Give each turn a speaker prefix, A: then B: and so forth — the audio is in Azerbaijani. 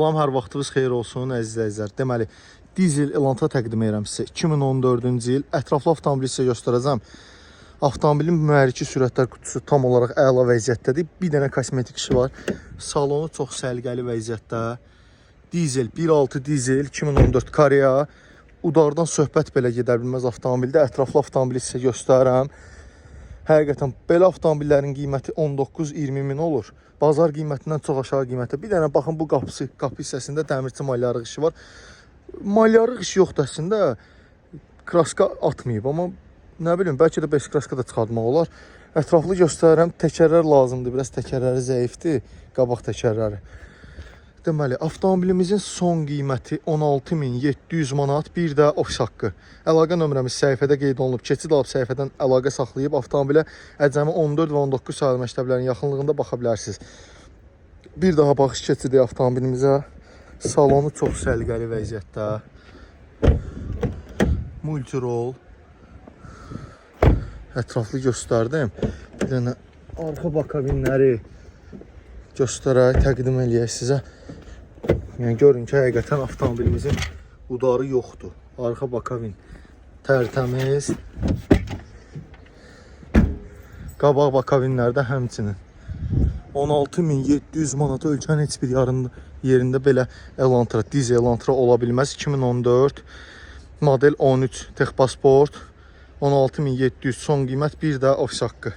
A: Salam, hər vaxtınız xeyir olsun əziz izləyicilər. Deməli, dizel Elantra təqdim edirəm sizə. 2014-cü il ətraflı avtomobili sizə göstərəcəm. Avtomobilin mühərriki sürətlər qutusu tam olaraq əla vəziyyətdədir. Bir dənə kosmetik işi var. Salonu çox səliqəli vəziyyətdə. Dizel 1.6 dizel 2014 Korea. Udardan söhbət belə gedə bilməz avtomobildə. Ətraflı avtomobili sizə göstərirəm. Həqiqətən belə avtomobillərin qiyməti 19-20 min olur. Bazar qiymətindən çox aşağı qiymətə. Bir dənə baxın, bu qapı hissəsində dəmirçi malyarıq işi var. Malyarıq işi yoxdur əslində. Kraska atmayıb, amma nə bilim, bəlkə də 5 kraska da çıxartmaq olar. Ətraflı göstərirəm. Təkərlər lazımdır. Biraz təkərləri zəifdir. Qabaq təkərləri. Deməli, avtomobilimizin son qiyməti 16.700 manat, bir də ofis haqqı. Əlaqə nömrəmiz səhifədə qeyd olunub. Keçid alıb səhifədən əlaqə saxlayıb avtomobilə əcəmi 14 və 19 saylı məktəblərin yaxınlığında baxa bilərsiniz. Bir daha baxış keçidi avtomobilimizə. Salonu çox səliqəli vəziyyətdə. Multirol. Ətraflı göstərdim. Bir dənə arxa bakabinləri göstərək, təqdim eləyək sizə. Yəni görün ki, həqiqətən avtomobilimizin udarı yoxdur. Arxa bakabin tərtəmiz. Qabaq bakabinlərdə həmçinin 16.700 manata ölkənin heç bir yerində belə Elantra, dizel Elantra ola bilməz. 2014 model 13 Texpasport 16.700 son qiymət, bir də ofis haqqı.